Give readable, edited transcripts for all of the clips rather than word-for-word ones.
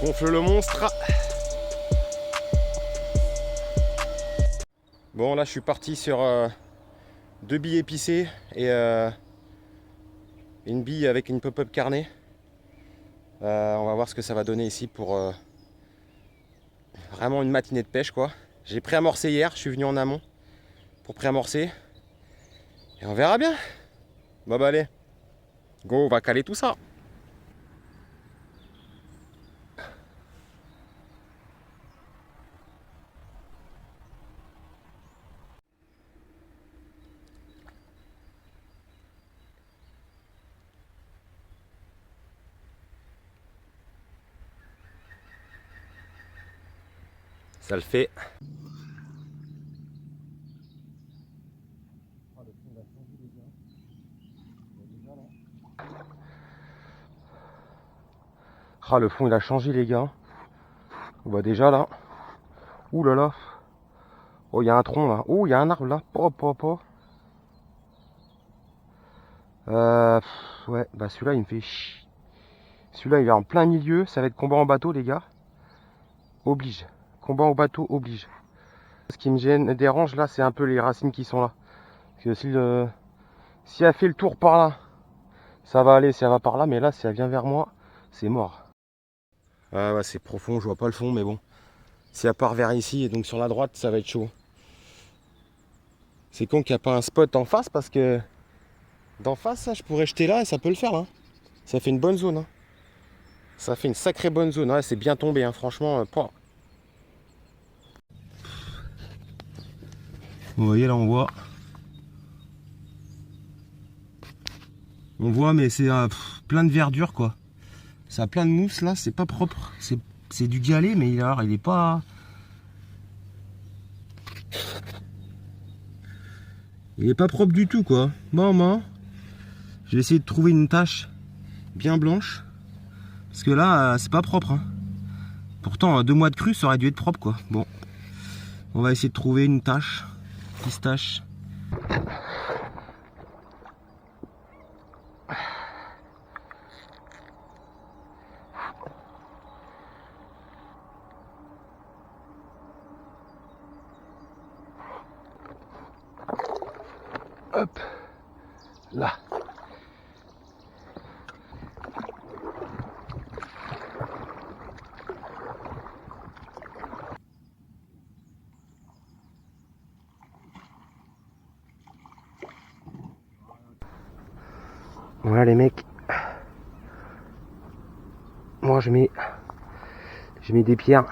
gonfle le monstre. Bon, là je suis parti sur 2 billes épicées et une bille avec une pop-up carnet. On va voir ce que ça va donner ici pour vraiment une matinée de pêche quoi. J'ai pré-amorcé hier, je suis venu en amont pour pré-amorcer et on verra bien. Bon bah allez, go, on va caler tout ça. Ça le fait. Ah, le fond il a changé les gars. On voit déjà là. Ouh là là. Oh, il y a un tronc là. Oh, il y a un arbre là. Ouais, bah celui-là il me fait chier. Celui-là il est en plein milieu. Ça va être combat en bateau les gars. Oblige. Combat en bateau oblige. Ce qui me gêne, dérange là, c'est un peu les racines qui sont là. Parce que si elle fait le tour par là, ça va aller, si elle va par là. Mais là, si elle vient vers moi, c'est mort. Ah ouais, c'est profond, je vois pas le fond, mais bon. Si elle part vers ici, et donc sur la droite, ça va être chaud. C'est con qu'il n'y a pas un spot en face, parce que d'en face, ça, je pourrais jeter là et ça peut le faire. Hein. Ça fait une bonne zone. Hein. Ça fait une sacrée bonne zone. Ouais, c'est bien tombé, hein, franchement. Vous voyez, là, on voit. On voit, mais c'est plein de verdure, quoi. Ça a plein de mousse, là, c'est pas propre. C'est du galet, mais il est pas... Il est pas propre du tout, quoi. Bon, je vais essayer de trouver une tache bien blanche. Parce que là, c'est pas propre. Hein. Pourtant, 2 mois de crue, ça aurait dû être propre, quoi. Bon. On va essayer de trouver une tache. Pistache. Hop. Là. Voilà les mecs. Moi je mets des pierres.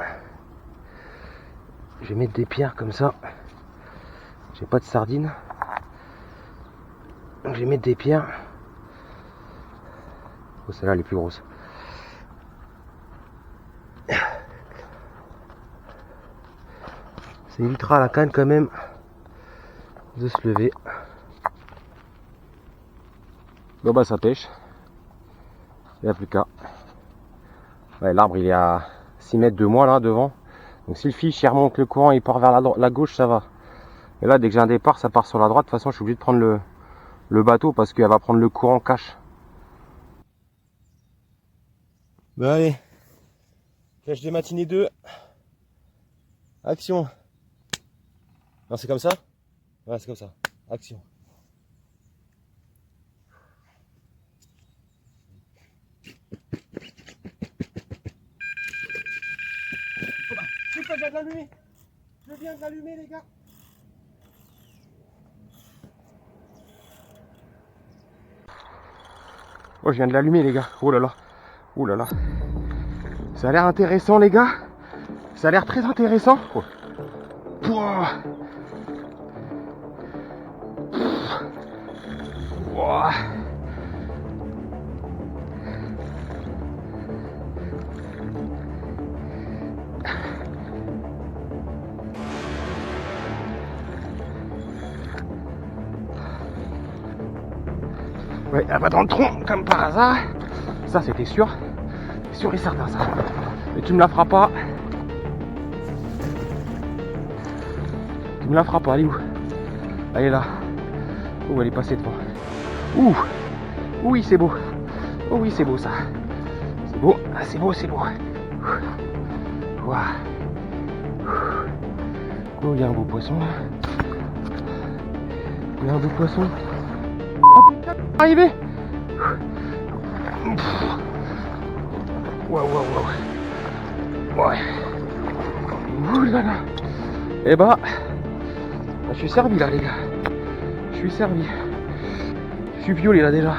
Je vais mettre des pierres comme ça. J'ai pas de sardines. Donc je vais mettre des pierres. Oh, celle-là elle est plus grosse. Ça évitera à la canne quand même de se lever. Bon bah ça pêche. Il n'y a plus qu'à. Ouais, l'arbre il est à 6 mètres de moi là devant. Donc si le fiche il remonte le courant, il part vers la gauche, ça va. Et là dès que j'ai un départ, ça part sur la droite. De toute façon je suis obligé de prendre le bateau parce qu'elle va prendre le courant cache. Bon allez. Pêche de matinée 2. Action. Non c'est comme ça? Ouais c'est comme ça. Action. Je viens de l'allumer. Je viens de l'allumer les gars. Oh je viens de l'allumer les gars. Oh là là. Oh là là. Ça a l'air intéressant les gars. Ça a l'air très intéressant. Oh. Pouah. Pouah. Ouais, elle va dans le tronc, comme par hasard. Ça, c'était sûr. Sûr et certain, ça. Mais tu me la feras pas. Tu me la feras pas, elle est où? Elle est là. Oh, elle est passée devant. Ouh. Oui, c'est beau. Oh oui, c'est beau, ça. C'est beau. Ah, c'est beau, c'est beau. Waouh. Oh, il y a un beau poisson là. Il y a un beau poisson. Oh putain, arrivé. Waouh, waouh, waouh. Ouais. Ouh là là. Et bah, je suis servi là les gars. Je suis servi. Je suis violé là déjà.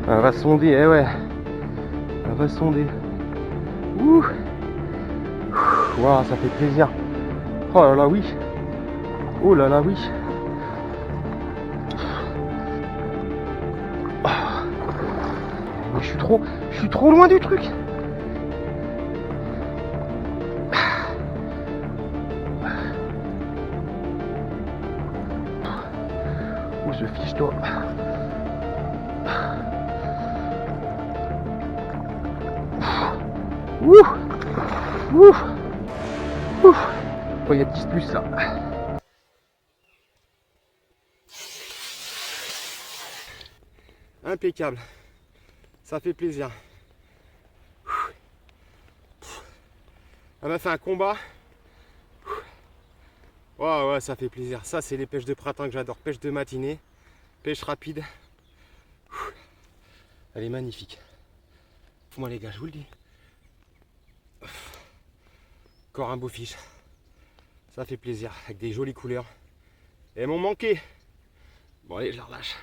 Elle va sonder, eh ouais. Elle va sonder. Ouh. Waouh, ça fait plaisir. Oh là là, oui. Oh là là, oui. Mais je suis trop loin du truc. Où se fiche-toi. Ouh. Ouh. Ouh. Oh, il y a 10 plus là. Impeccable. Ça fait plaisir. Elle m'a fait un combat. Ouais, ouais, ça fait plaisir. Ça, c'est les pêches de printemps que j'adore. Pêche de matinée, pêche rapide. Elle est magnifique. Moi, les gars, je vous le dis. Encore un beau fiche. Ça fait plaisir. Avec des jolies couleurs. Et elles m'ont manqué. Bon, allez, je la relâche.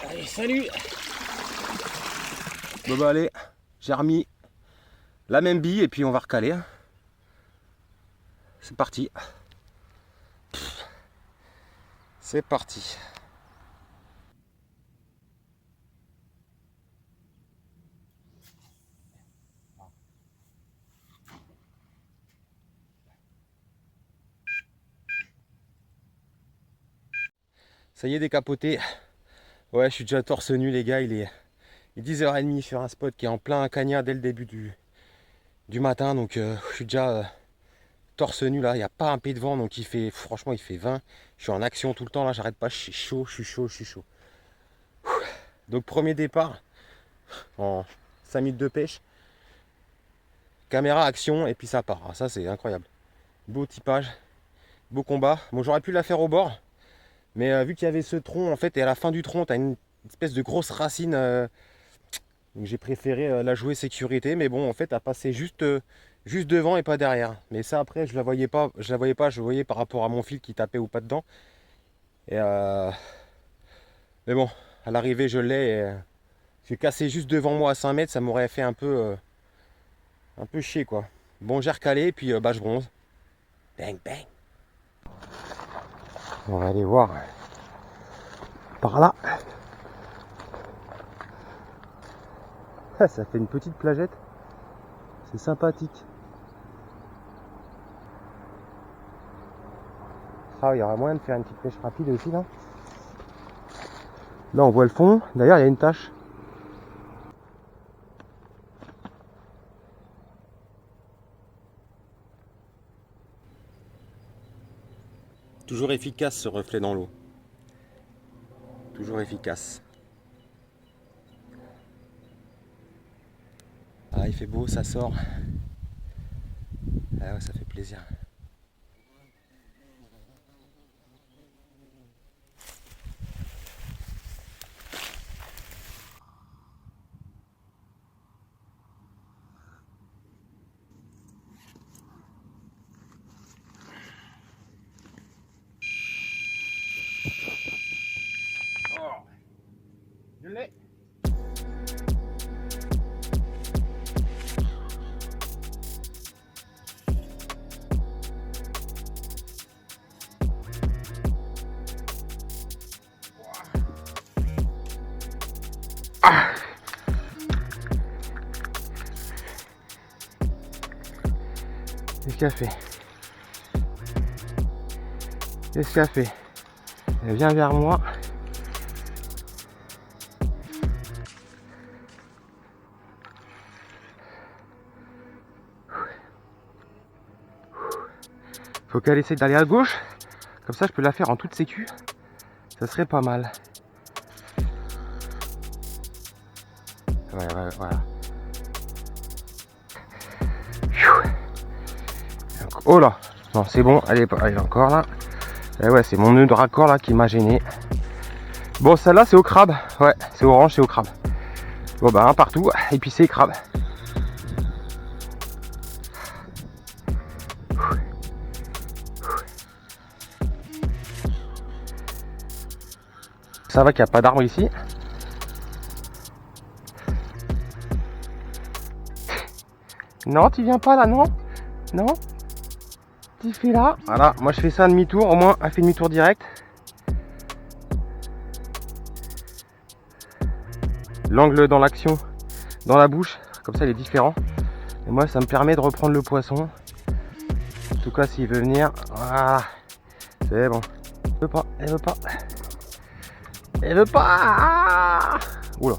Allez, salut. Bon bah allez, j'ai remis la même bille et puis on va recaler. C'est parti. C'est parti. Ça y est, décapoté. Ouais, je suis déjà torse nu les gars, il est 10h30 sur un spot qui est en plein cagnard dès le début du matin. Donc je suis déjà torse nu là, il n'y a pas un pied de vent, donc il fait, franchement il fait 20. Je suis en action tout le temps là, j'arrête pas, je suis chaud, je suis chaud, je suis chaud. Donc premier départ en 5 minutes de pêche. Caméra, action et puis ça part. Ah, ça c'est incroyable. Beau typage, beau combat. Bon, j'aurais pu la faire au bord. Mais vu qu'il y avait ce tronc en fait, et à la fin du tronc, tu as une espèce de grosse racine. Donc j'ai préféré la jouer sécurité. Mais bon, en fait, elle passait juste devant et pas derrière. Mais ça après, je la voyais pas, je voyais par rapport à mon fil qui tapait ou pas dedans. Et mais bon, à l'arrivée, je l'ai. J'ai cassé juste devant moi à 5 mètres, ça m'aurait fait un peu chier quoi. Bon, j'ai recalé et puis bah je bronze. Bang bang. On va aller voir par là. Ah, ça fait une petite plagette. C'est sympathique. Ah, il y aura moyen de faire une petite pêche rapide aussi là. Là on voit le fond. D'ailleurs il y a une tache. Toujours efficace ce reflet dans l'eau. Toujours efficace. Ah, il fait beau, ça sort. Ah ouais, ça fait plaisir. Oh, je l'ai. Ah. Qu'est-ce qu'elle fait? Qu'est-ce qu'elle fait? Elle vient vers moi. Faut qu'elle essaie d'aller à gauche. Comme ça, je peux la faire en toute sécu. Ça serait pas mal. Ouais, voilà. Oh là. Non, c'est bon. Elle est encore là. Et ouais, c'est mon nœud de raccord là qui m'a gêné. Bon, celle-là, c'est au crabe. Ouais, c'est orange, c'est au crabe. Bon, bah, un partout. Et puis, c'est crabe. Ça va qu'il n'y a pas d'arbre ici. Non, tu viens pas là, non? Non? Tu fais là. Voilà, moi je fais ça demi-tour. Au moins, elle fait demi-tour direct. L'angle dans l'action, dans la bouche, comme ça il est différent. Et moi ça me permet de reprendre le poisson. En tout cas s'il veut venir, voilà, c'est bon. Elle veut pas, elle veut pas. Elle veut pas. Oula.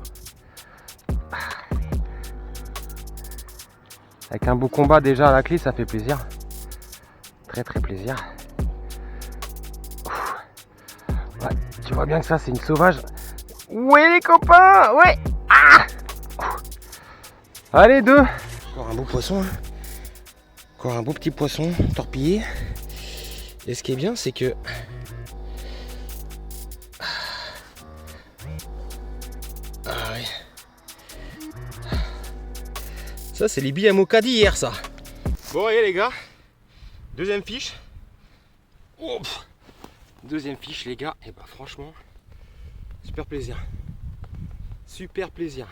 Avec un beau combat déjà à la clé, ça fait plaisir. Très plaisir. Ouais, tu vois bien que ça c'est une sauvage. Ouais les copains, ouais. Ah, allez, 2. Encore un beau poisson. Hein. Encore un beau petit poisson torpillé. Et ce qui est bien, c'est que... Ah ouais. Ça, c'est les billes à mocha d'hier, ça. Bon, allez les gars. Deuxième fiche. Oh, deuxième fiche, les gars. Et bah franchement, super plaisir. Super plaisir.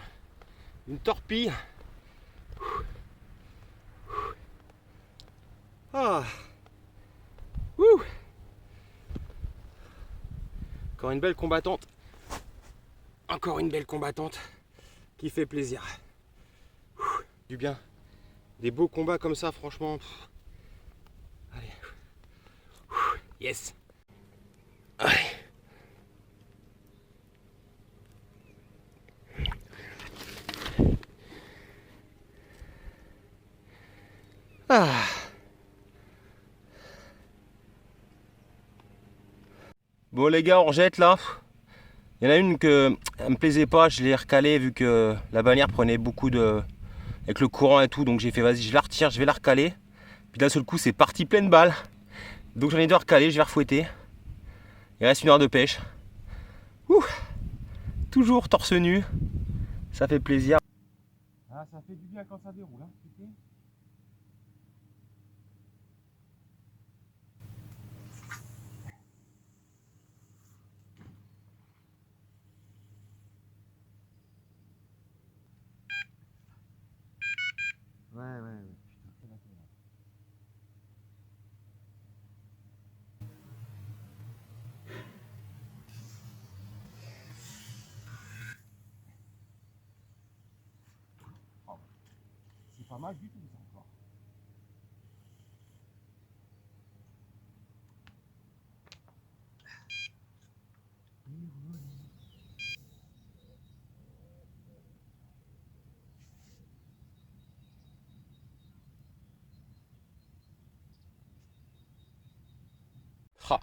Une torpille. Ah. Ouh. Encore une belle combattante. Encore une belle combattante qui fait plaisir. Du bien. Des beaux combats comme ça, franchement. Allez. Yes. Allez. Ah. Bon les gars, on jette là. Il y en a une que elle me plaisait pas, je l'ai recalée vu que la bannière prenait beaucoup de... avec le courant et tout, donc j'ai fait vas-y je la retire, je vais la recaler. Puis d'un seul coup c'est parti pleine balle. Donc j'en ai deux recalés, je vais refouetter. Il reste 1 heure de pêche. Ouh. Toujours torse nu. Ça fait plaisir. Ah, ça fait du bien quand ça déroule, hein, tu sais. Ouais. Putain, c'est la oh, c'est pas mal du tout ça encore. Ah,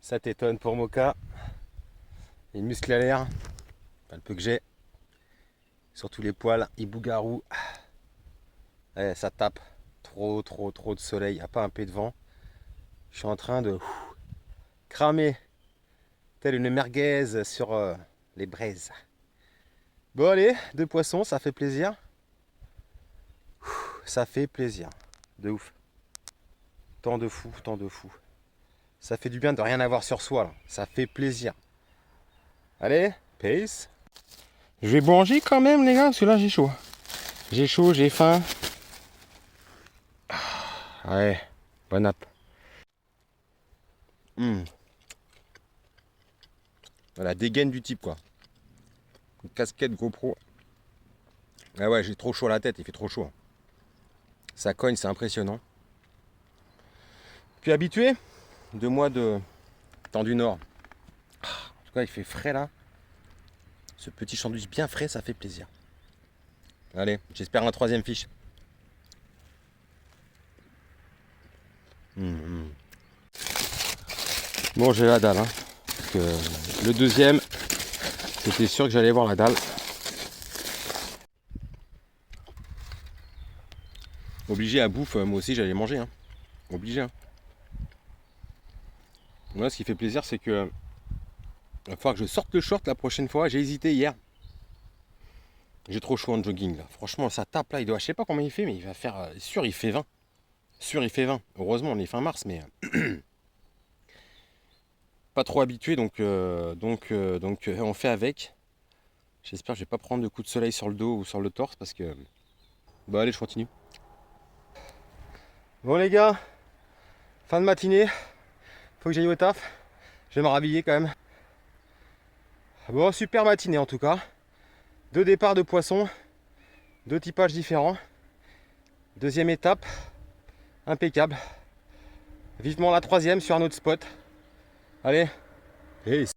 ça t'étonne pour Mocha. Les muscles à l'air, pas le peu que j'ai. Surtout les poils, hibou-garou. Ouais, ça tape. Trop de soleil, y a pas un peu de vent. Je suis en train de cramer telle une merguez sur les braises. Bon allez, 2 poissons, ça fait plaisir. Ça fait plaisir. De ouf. Tant de fou. Ça fait du bien de rien avoir sur soi là. Ça fait plaisir. Allez, peace. Je vais manger quand même les gars, parce que là j'ai chaud. J'ai chaud, j'ai faim. Ouais, bonne app. Voilà, dégaine du type quoi. Une casquette GoPro. Ah ouais, j'ai trop chaud à la tête, il fait trop chaud. Ça cogne, c'est impressionnant. Puis habitué, 2 mois de temps du Nord. En tout cas, il fait frais là. Ce petit sandwich bien frais, ça fait plaisir. Allez, j'espère un 3e fiche. Bon, j'ai la dalle. Hein, parce que le deuxième, c'était sûr que j'allais voir la dalle. Obligé à bouffe, moi aussi j'allais manger. Hein. Obligé. Hein. Moi, ce qui fait plaisir, c'est que il va falloir que je sorte le short la prochaine fois. J'ai hésité hier. J'ai trop chaud en jogging là. Franchement, ça tape là. Il doit, je sais pas combien il fait, mais il va faire. Sûr, il fait 20. Sûr, il fait 20. Heureusement, on est fin mars, mais pas trop habitué, donc on fait avec. J'espère que je vais pas prendre de coups de soleil sur le dos ou sur le torse parce que. Bon, allez, je continue. Bon, les gars, fin de matinée. Faut que j'aille au taf. Je vais me rhabiller quand même. Bon, super matinée en tout cas. 2 départs de poissons, 2 typages différents. Deuxième étape, impeccable. Vivement la troisième sur un autre spot. Allez, peace.